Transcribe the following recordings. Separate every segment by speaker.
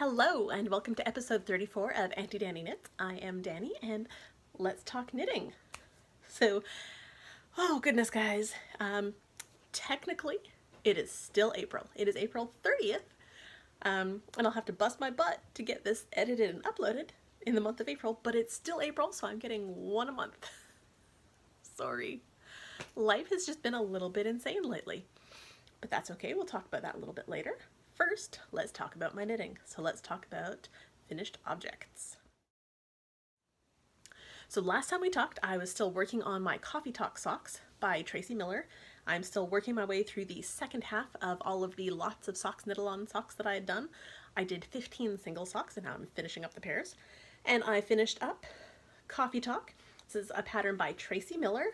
Speaker 1: Hello and welcome to episode 34 of Auntie Dani Knits. I am Dani and let's talk knitting. So, oh goodness guys, technically it is still April. It is April 30th and I'll have to bust my butt to get this edited and uploaded in the month of April, but it's still April, so I'm getting one a month. Sorry. Life has just been a little bit insane lately, but that's okay. We'll talk about that a little bit later. First, let's talk about my knitting. So let's talk about finished objects. So last time we talked, I was still working on my Coffee Talk socks by Tracy Miller. I'm still working my way through the second half of all of the lots of socks knit-along socks that I had done. I did 15 single socks and now I'm finishing up the pairs. And I finished up Coffee Talk. This is a pattern by Tracy Miller,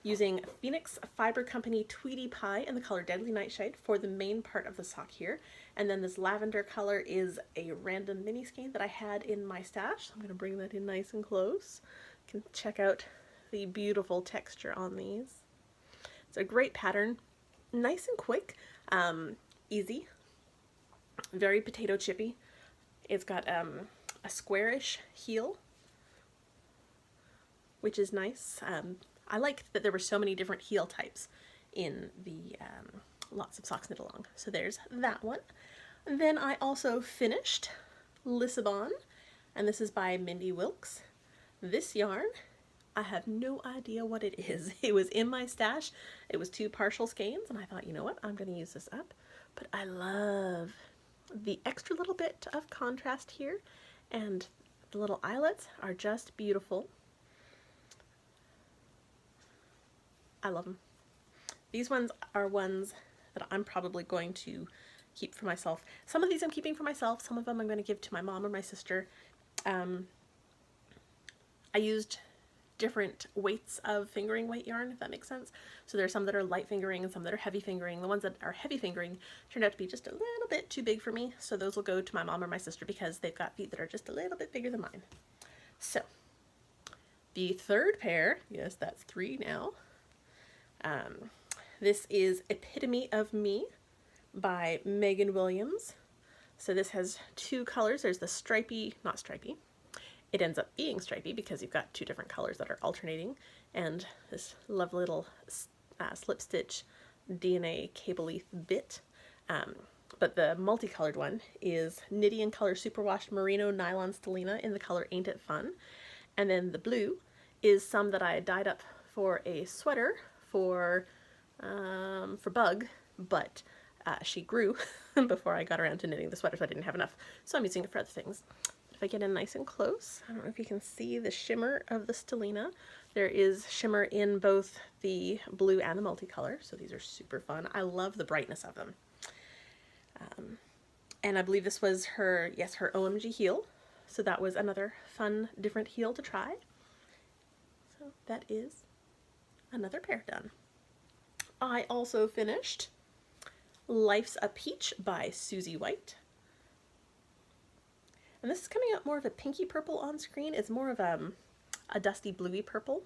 Speaker 1: using Phoenix Fiber Company Tweety Pie in the color Deadly Nightshade for the main part of the sock here. And then this lavender color is a random mini skein that I had in my stash. So I'm going to bring that in nice and close. You can check out the beautiful texture on these. It's a great pattern, nice and quick, easy, very potato chippy. It's got a squarish heel, which is nice. I like that there were so many different heel types in the lots of socks knit along. So there's that one. And then I also finished Lisbon, and this is by Mindy Wilkes. This yarn, I have no idea what it is. It was in my stash. It was 2 partial skeins, and I thought, you know what, I'm going to use this up. But I love the extra little bit of contrast here, and the little eyelets are just beautiful. I love them. These ones are ones that I'm probably going to keep for myself. Some of these I'm keeping for myself. Some of them I'm going to give to my mom or my sister. I used different weights of fingering weight yarn, if that makes sense. So there's some that are light fingering and some that are heavy fingering. The ones that are heavy fingering turned out to be just a little bit too big for me. So those will go to my mom or my sister because they've got feet that are just a little bit bigger than mine. So the third pair, yes, that's 3 now. This is Epitome of Me by Megan Williams. So this has 2 colors. There's the stripy, not stripy. It ends up being stripy because you've got 2 different colors that are alternating, and this lovely little slip stitch DNA cable leaf bit. But the multicolored one is Knitty & Color Superwash Merino Nylon Stellina in the color Ain't It Fun. And then the blue is some that I dyed up for a sweater for Bug, but she grew before I got around to knitting the sweater, so I didn't have enough. So I'm using it for other things. If I get in nice and close, I don't know if you can see the shimmer of the Stellina. There is shimmer in both the blue and the multicolor, so these are super fun. I love the brightness of them. And I believe this was her, yes, her OMG heel. So that was another fun, different heel to try. So that is another pair done. I also finished Life's a Peach by Susie White. And this is coming out more of a pinky purple on screen. It's more of a dusty bluey purple.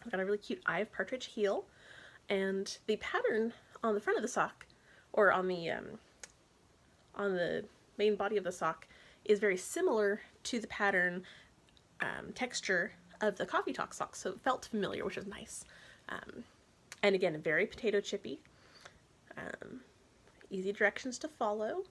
Speaker 1: I've got a really cute Eye of Partridge heel. And the pattern on the front of the sock, or on the main body of the sock, is very similar to the pattern texture of the Coffee Talk socks, so it felt familiar, which was nice. And again, very potato chippy. Easy directions to follow.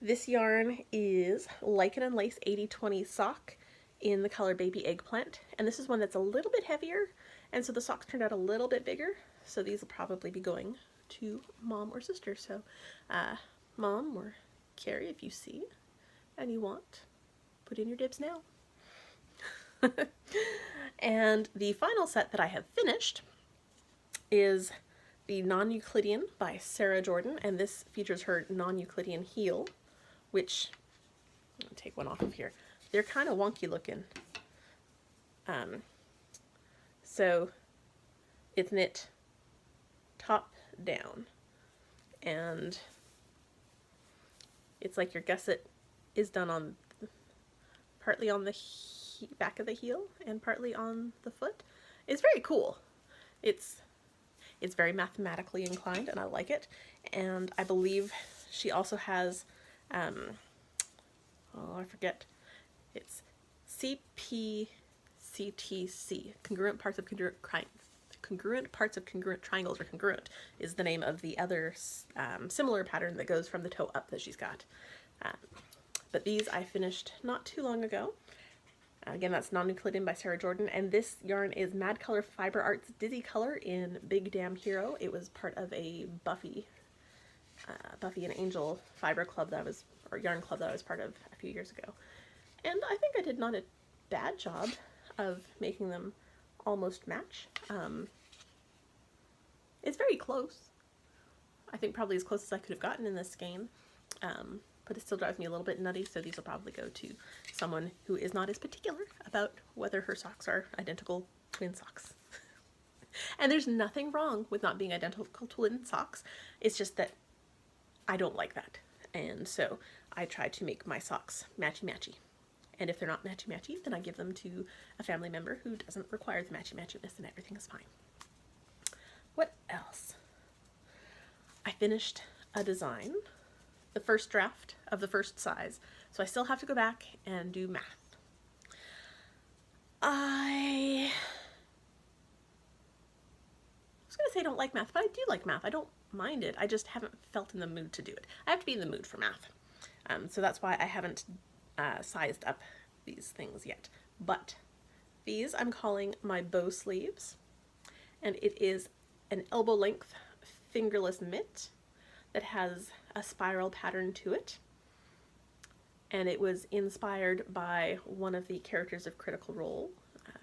Speaker 1: This yarn is Lichen and Lace 80/20 sock in the color Baby Eggplant, and this is one that's a little bit heavier, and so the socks turned out a little bit bigger, so these will probably be going to mom or sister. So mom or Carrie, if you see and you want, put in your dibs now. And the final set that I have finished is the Non-Euclidean by Sarah Jordan, and this features her Non-Euclidean heel, which, I'll take one off of here. They're kind of wonky looking. So it's knit top down, and it's like your gusset is done on partly on the back of the heel and partly on the foot. It's very cool. It's very mathematically inclined, and I like it. And I believe she also has oh, I forget. It's CPCTC, congruent parts of congruent triangles, or congruent is the name of the other similar pattern that goes from the toe up that she's got. But these I finished not too long ago. Again, that's Non-Euclidean by Sarah Jordan, and this yarn is Mad Color Fiber Arts Dizzy Color in Big Damn Hero. It was part of a Buffy and Angel fiber club or yarn club that I was part of a few years ago. And I think I did not a bad job of making them almost match. It's very close. I think probably as close as I could have gotten in this skein. But it still drives me a little bit nutty, so these will probably go to someone who is not as particular about whether her socks are identical twin socks. And there's nothing wrong with not being identical twin socks. It's just that I don't like that. And so I try to make my socks matchy-matchy. And if they're not matchy-matchy, then I give them to a family member who doesn't require the matchy-matchiness, and everything is fine. What else? I finished a design, the first draft of the first size, so I still have to go back and do math. I was going to say I don't like math, but I do like math. I don't mind it. I just haven't felt in the mood to do it. I have to be in the mood for math. So that's why I haven't sized up these things yet. But these I'm calling my bow sleeves, and it is an elbow length fingerless mitt that has a spiral pattern to it, and it was inspired by one of the characters of Critical Role,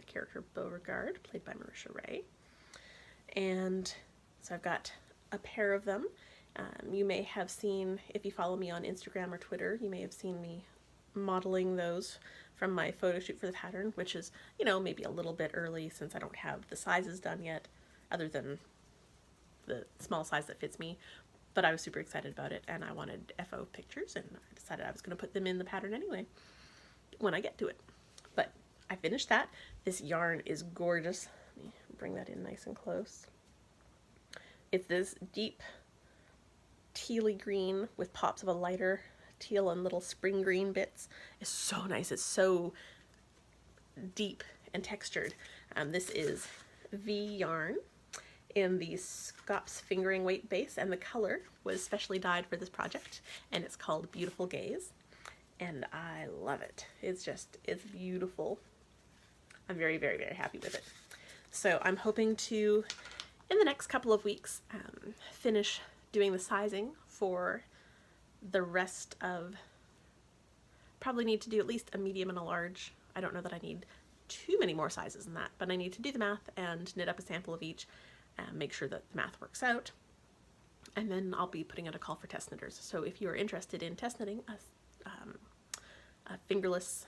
Speaker 1: character Beauregard, played by Marisha Ray. And so I've got a pair of them. You may have seen, if you follow me on Instagram or Twitter, you may have seen me modeling those from my photo shoot for the pattern, which is, you know, maybe a little bit early since I don't have the sizes done yet, other than the small size that fits me. But I was super excited about it, and I wanted FO pictures, and I decided I was going to put them in the pattern anyway when I get to it. But I finished that. This yarn is gorgeous. Let me bring that in nice and close. It's this deep tealy green with pops of a lighter teal and little spring green bits. It's so nice. It's so deep and textured. This is V yarn in the Scops fingering weight base, and the color was specially dyed for this project, and it's called Beautiful Gaze, and I love it. It's beautiful. I'm very, very, very happy with it. So I'm hoping to, in the next couple of weeks, finish doing the sizing for the rest of, probably need to do at least a medium and a large. I don't know that I need too many more sizes than that, but I need to do the math and knit up a sample of each, make sure that the math works out, and then I'll be putting out a call for test knitters. So if you're interested in test knitting a fingerless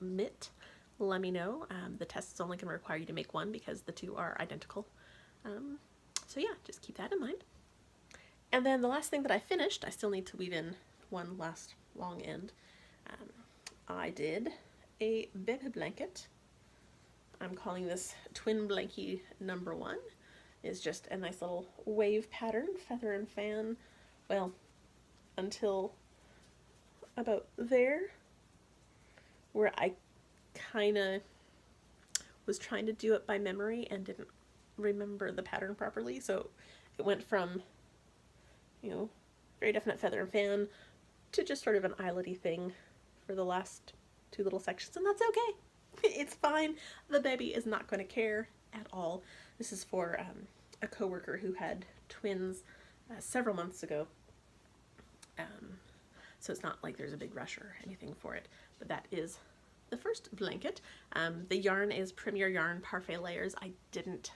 Speaker 1: mitt, let me know. The test is only going to require you to make one because the two are identical. So yeah, just keep that in mind. And then the last thing that I finished, I still need to weave in one last long end. I did a bebe blanket. I'm calling this Twin Blankie number 1. It's just a nice little wave pattern, feather and fan, well, until about there, where I kind of was trying to do it by memory and didn't remember the pattern properly, so it went from, you know, very definite feather and fan to just sort of an eyelet-y thing for the last two little sections, and that's okay. It's fine. The baby is not going to care at all. This is for a coworker who had twins several months ago, so it's not like there's a big rush or anything for it, but that is the first blanket. The yarn is Premier Yarn Parfait Layers. I didn't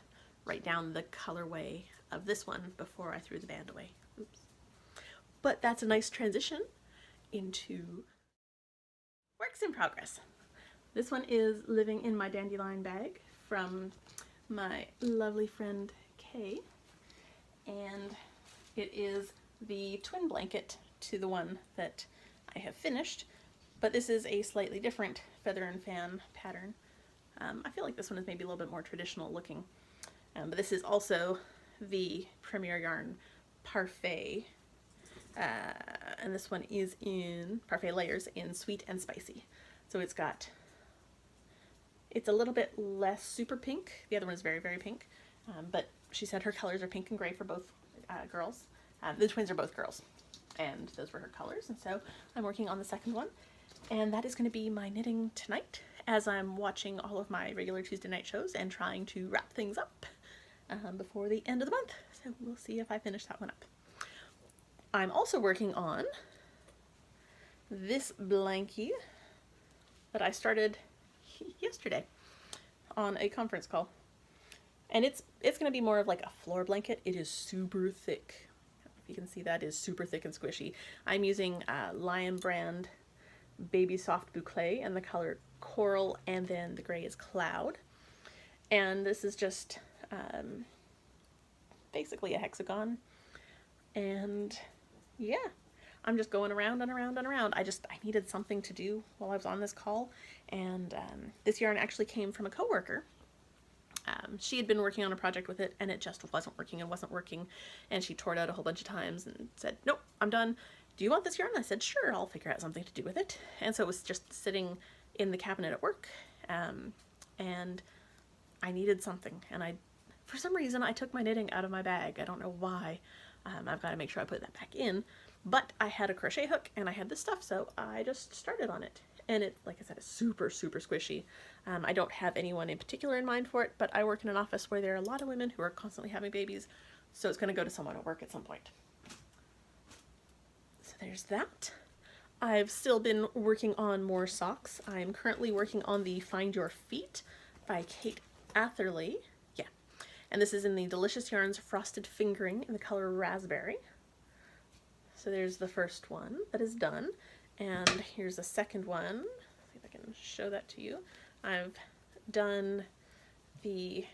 Speaker 1: write down the colorway of this one before I threw the band away. Oops. But that's a nice transition into works in progress. This one is Living in My Dandelion Bag from my lovely friend Kay, and it is the twin blanket to the one that I have finished, but this is a slightly different feather and fan pattern. I feel like this one is maybe a little bit more traditional looking, but this is also the Premier Yarn Parfait And this one is in Parfait Layers in Sweet and Spicy. So it's a little bit less super pink. The other one is very, very pink. But she said her colors are pink and gray for both girls. The twins are both girls. And those were her colors. And so I'm working on the second one. And that is going to be my knitting tonight as I'm watching all of my regular Tuesday night shows and trying to wrap things up before the end of the month. So we'll see if I finish that one up. I'm also working on this blankie that I started yesterday on a conference call. And it's going to be more of like a floor blanket. It is super thick. If you can see, that is super thick and squishy. I'm using Lion Brand Baby Soft Boucle and the color Coral, and then the gray is Cloud. And this is just basically a hexagon. And yeah, I'm just going around and around and around. I needed something to do while I was on this call. And this yarn actually came from a coworker. She had been working on a project with it, and it just wasn't working and wasn't working. And she tore it out a whole bunch of times and said, nope, I'm done. Do you want this yarn? I said, sure, I'll figure out something to do with it. And so it was just sitting in the cabinet at work. And I needed something. And for some reason, I took my knitting out of my bag. I don't know why. I've got to make sure I put that back in. But I had a crochet hook and I had this stuff, so I just started on it. And it, like I said, is super, super squishy. I don't have anyone in particular in mind for it, but I work in an office where there are a lot of women who are constantly having babies, so it's going to go to someone at work at some point. So there's that. I've still been working on more socks. I'm currently working on the Find Your Feet by Kate Atherley. Yeah. And this is in the Delicious Yarns Frosted Fingering in the color Raspberry. So there's the first one that is done. And here's the second one. See if I can show that to you. I've done the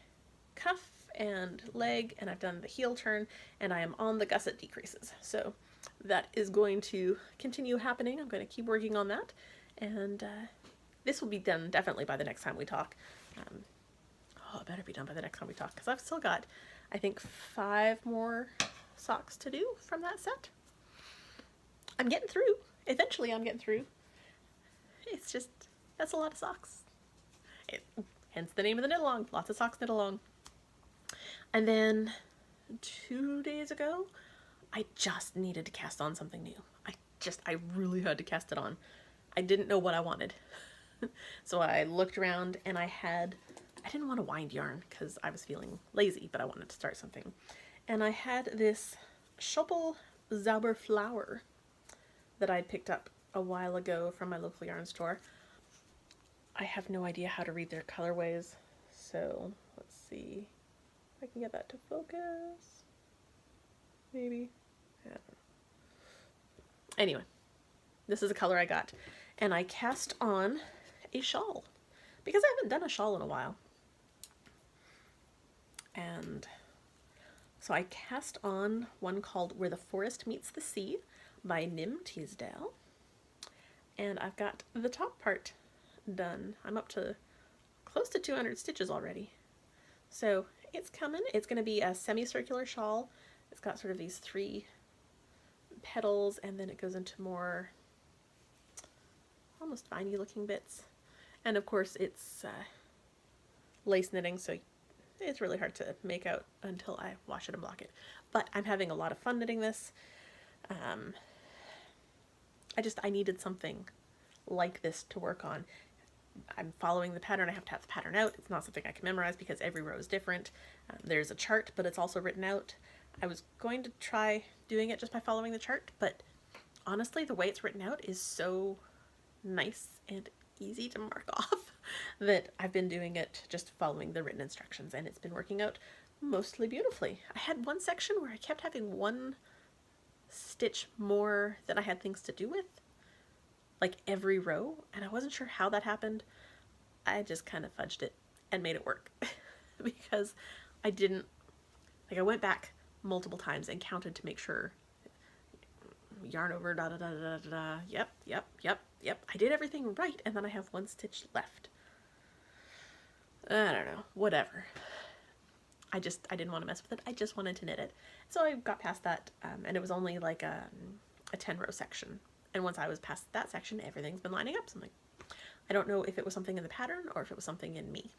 Speaker 1: cuff and leg, and I've done the heel turn, and I am on the gusset decreases. So that is going to continue happening. I'm going to keep working on that. And this will be done definitely by the next time we talk. Oh, it better be done by the next time we talk, because I've still got, I think, 5 more socks to do from that set. I'm getting through. Eventually I'm getting through. It's just, that's a lot of socks. Hence the name of the knit along. Lots of socks knit along. And then 2 days ago, I just needed to cast on something new. I really had to cast it on. I didn't know what I wanted. So I looked around and I didn't want to wind yarn because I was feeling lazy, but I wanted to start something. And I had this Schoppel Zauber flower that I'd picked up a while ago from my local yarn store. I have no idea how to read their colorways, so let's see if I can get that to focus. Maybe. I don't know. Anyway, this is a color I got, and I cast on a shawl because I haven't done a shawl in a while. And so I cast on one called Where the Forest Meets the Sea by Nim Teasdale. And I've got the top part done. I'm up to close to 200 stitches already. So it's coming. It's going to be a semicircular shawl. It's got sort of these 3 petals, and then it goes into more almost viney looking bits. And of course it's lace knitting, so it's really hard to make out until I wash it and block it. But I'm having a lot of fun knitting this. I needed something like this to work on. I'm following the pattern. I have to have the pattern out. It's not something I can memorize because every row is different. There's a chart, but it's also written out. I was going to try doing it just by following the chart, but honestly, the way it's written out is so nice and easy to mark off that I've been doing it just following the written instructions, and it's been working out mostly beautifully. I had one section where I kept having 1 stitch more than I had things to do with, like every row, and I wasn't sure how that happened. I just kind of fudged it and made it work because I went back multiple times and counted to make sure. Yarn over, da da da da da da. Yep. I did everything right, and then I have 1 stitch left. I don't know. Whatever. I didn't want to mess with it. I just wanted to knit it. So I got past that, and it was only like a a 10-row section. And once I was past that section, everything's been lining up. So I'm like, I don't know if it was something in the pattern or if it was something in me.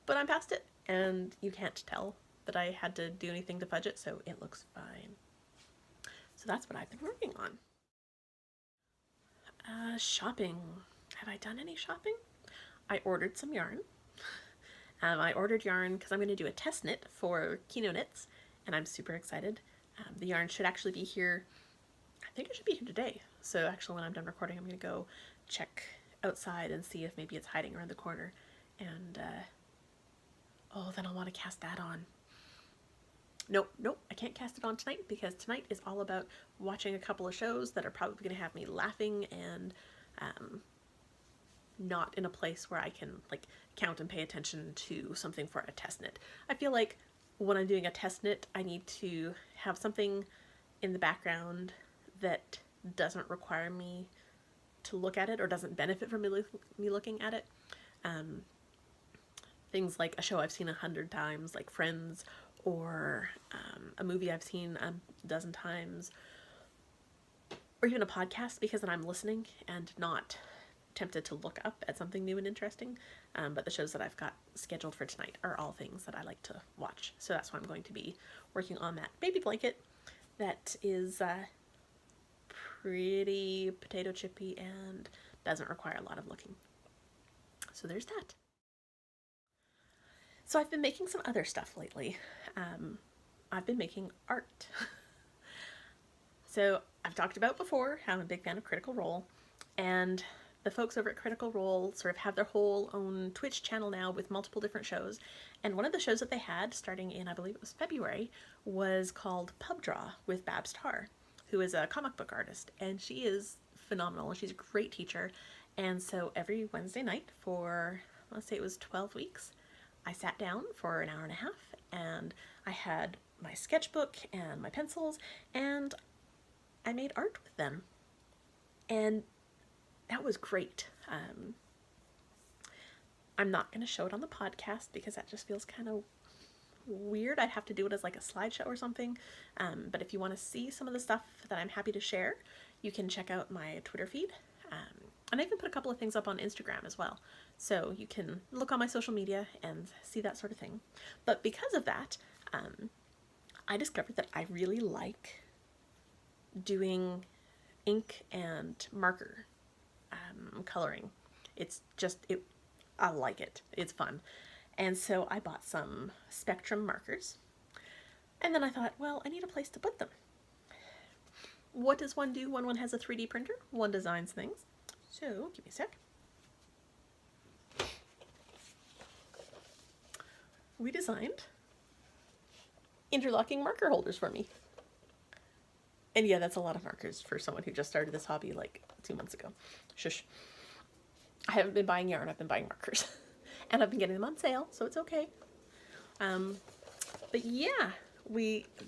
Speaker 1: But I'm past it, and you can't tell that I had to do anything to fudge it, so it looks fine. So that's what I've been working on. Shopping. Have I done any shopping? I ordered some yarn. I ordered yarn because I'm going to do a test knit for Kino Knits, and I'm super excited. The yarn should actually be here, I think it should be here today. So actually when I'm done recording, I'm going to go check outside and see if maybe it's hiding around the corner. And, oh, then I'll want to cast that on. Nope, I can't cast it on tonight because tonight is all about watching a couple of shows that are probably going to have me laughing and not in a place where I can like count and pay attention to something for a test knit. I feel like when I'm doing a test knit, I need to have something in the background that doesn't require me to look at it or doesn't benefit from me looking at it. Things like a show I've seen 100 times, like Friends, or a movie I've seen a dozen times, or even a podcast, because then I'm listening and not tempted to look up at something new and interesting. But the shows that I've got scheduled for tonight are all things that I like to watch. So that's why I'm going to be working on that baby blanket that is pretty potato chippy and doesn't require a lot of looking. So there's that. So I've been making some other stuff lately. I've been making art. So I've talked about before how I'm a big fan of Critical Role, and the folks over at Critical Role sort of have their whole own Twitch channel now with multiple different shows. And one of the shows that they had starting in, I believe it was February, was called Pub Draw with Babs Tarr, who is a comic book artist, and she is phenomenal. She's a great teacher. And so every Wednesday night for, let's say it was 12 weeks, I sat down for an hour and a half, and I had my sketchbook and my pencils, and I made art with them. And that was great. I'm not going to show it on the podcast because that just feels kind of weird. I'd have to do it as like a slideshow or something. But if you want to see some of the stuff that I'm happy to share, you can check out my Twitter feed. And I even put a couple of things up on Instagram as well. So you can look on my social media and see that sort of thing. But because of that, I discovered that I really like doing ink and marker coloring. It's just, I like it. It's fun. And so I bought some Spectrum markers. And then I thought, well, I need a place to put them. What does one do when one has a 3D printer? One designs things. So, give me a sec. We designed interlocking marker holders for me. And yeah, that's a lot of markers for someone who just started this hobby like 2 months ago. Shush. I haven't been buying yarn, I've been buying markers. And I've been getting them on sale, so it's okay. But yeah,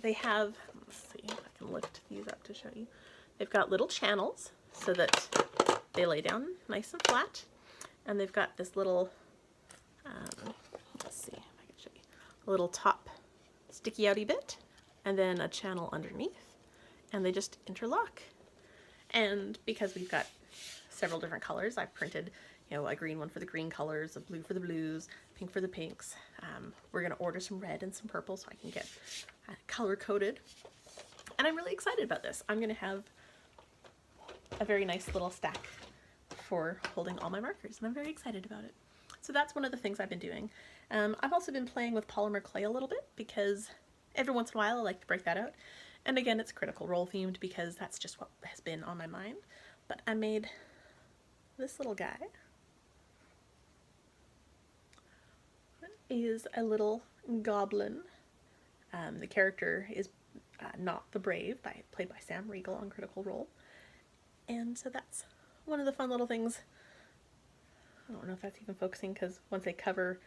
Speaker 1: they have, let's see if I can lift these up to show you. They've got little channels so that they lay down nice and flat. And they've got this little, let's see if I can show you, a little top sticky outy bit, and then a channel underneath. And they just interlock. And because we've got several different colors, I've printed, a green one for the green colors, a blue for the blues, pink for the pinks. We're going to order some red and some purple so I can get color coded. And I'm really excited about this. I'm going to have a very nice little stack for holding all my markers, and I'm very excited about it. So that's one of the things I've been doing. I've also been playing with polymer clay a little bit because every once in a while I like to break that out. And again, it's Critical Role themed because that's just what has been on my mind. But I made this little guy. Is a little goblin. The character is Not the Brave, played by Sam Riegel on Critical Role. And so that's one of the fun little things. I don't know if that's even focusing because once they cover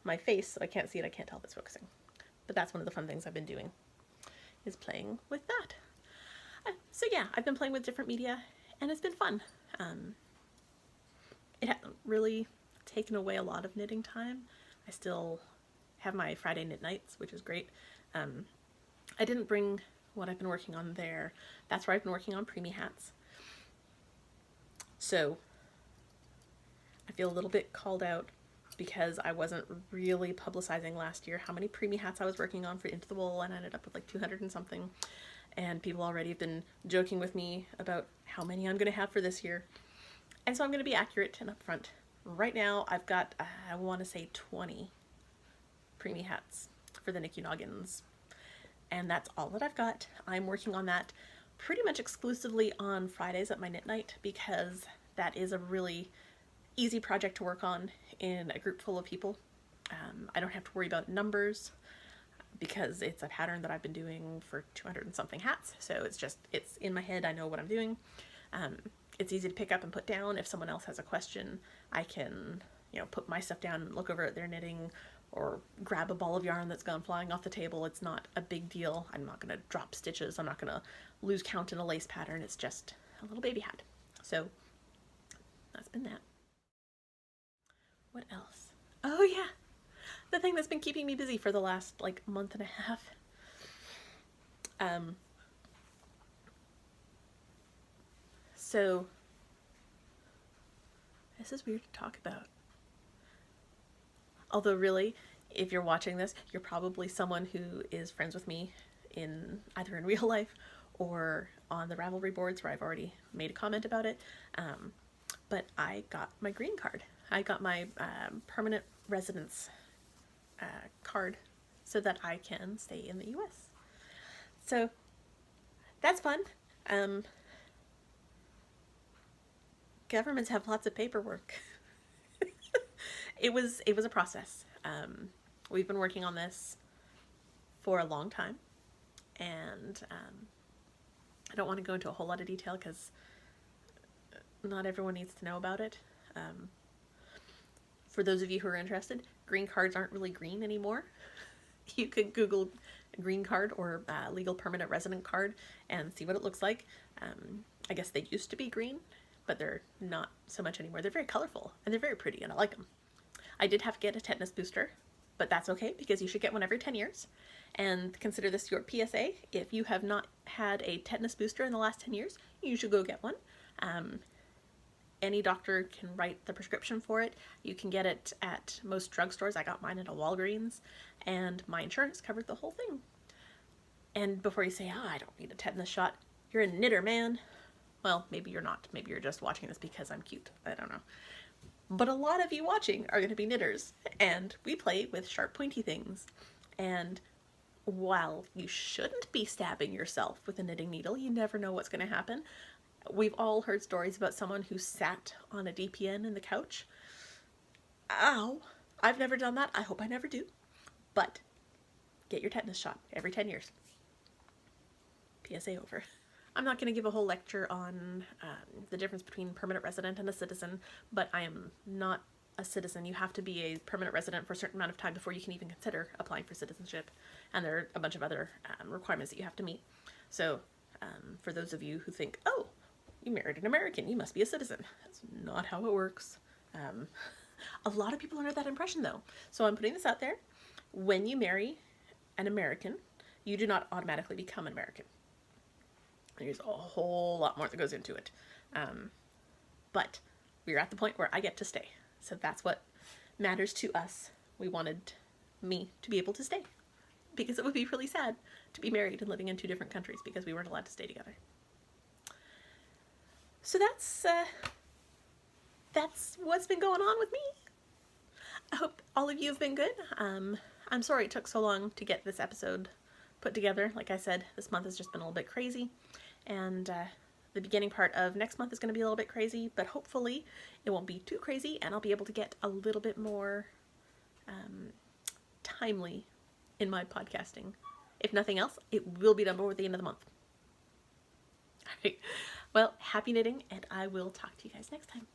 Speaker 1: my face so I can't see it, I can't tell if it's focusing. But that's one of the fun things I've been doing, is playing with that. So yeah, I've been playing with different media and it's been fun. It hasn't really taken away a lot of knitting time. I still have my Friday knit nights, which is great. I didn't bring what I've been working on there. That's where I've been working on preemie hats. So I feel a little bit called out because I wasn't really publicizing last year how many preemie hats I was working on for Into the Wool, and I ended up with like 200 and something. And people already have been joking with me about how many I'm going to have for this year. And so I'm going to be accurate and upfront. Right now I've got, I want to say 20 preemie hats for the Nikki Noggins. And that's all that I've got. I'm working on that pretty much exclusively on Fridays at my knit night because that is a really easy project to work on in a group full of people. I don't have to worry about numbers because it's a pattern that I've been doing for 200 and something hats. So it's in my head. I know what I'm doing. It's easy to pick up and put down. If someone else has a question, I can, put my stuff down and look over at their knitting or grab a ball of yarn that's gone flying off the table. It's not a big deal. I'm not going to drop stitches. I'm not going to lose count in a lace pattern. It's just a little baby hat. So that's been that. What else? Oh yeah, the thing that's been keeping me busy for the last month and a half. So this is weird to talk about. Although really, if you're watching this, you're probably someone who is friends with me either in real life or on the Ravelry boards where I've already made a comment about it. But I got my green card. I got my permanent residence card so that I can stay in the US. So that's fun. Governments have lots of paperwork. It was a process. We've been working on this for a long time, and I don't want to go into a whole lot of detail because not everyone needs to know about it. For those of you who are interested, green cards aren't really green anymore. You could Google green card or legal permanent resident card and see what it looks like. I guess they used to be green, but they're not so much anymore. They're very colorful and they're very pretty and I like them. I did have to get a tetanus booster, but that's okay because you should get one every 10 years. And consider this your PSA. If you have not had a tetanus booster in the last 10 years, you should go get one. Any doctor can write the prescription for it. You can get it at most drugstores. I got mine at a Walgreens, and my insurance covered the whole thing. And before you say, I don't need a tetanus shot, you're a knitter, man. Well, maybe you're not. Maybe you're just watching this because I'm cute. I don't know. But a lot of you watching are going to be knitters, and we play with sharp, pointy things. And while you shouldn't be stabbing yourself with a knitting needle, you never know what's going to happen. We've all heard stories about someone who sat on a DPN in the couch. Ow! I've never done that. I hope I never do. But get your tetanus shot every 10 years. PSA over. I'm not going to give a whole lecture on the difference between permanent resident and a citizen, but I am not a citizen. You have to be a permanent resident for a certain amount of time before you can even consider applying for citizenship. And there are a bunch of other requirements that you have to meet. So for those of you who think, oh, you married an American, you must be a citizen. That's not how it works. A lot of people are under that impression though. So I'm putting this out there. When you marry an American, you do not automatically become an American. There's a whole lot more that goes into it. But we're at the point where I get to stay. So that's what matters to us. We wanted me to be able to stay because it would be really sad to be married and living in two different countries because we weren't allowed to stay together. So that's what's been going on with me. I hope all of you have been good. I'm sorry it took so long to get this episode put together. Like I said, this month has just been a little bit crazy, and the beginning part of next month is going to be a little bit crazy, but hopefully it won't be too crazy and I'll be able to get a little bit more timely in my podcasting. If nothing else, it will be done before the end of the month. All right. Well, happy knitting, and I will talk to you guys next time.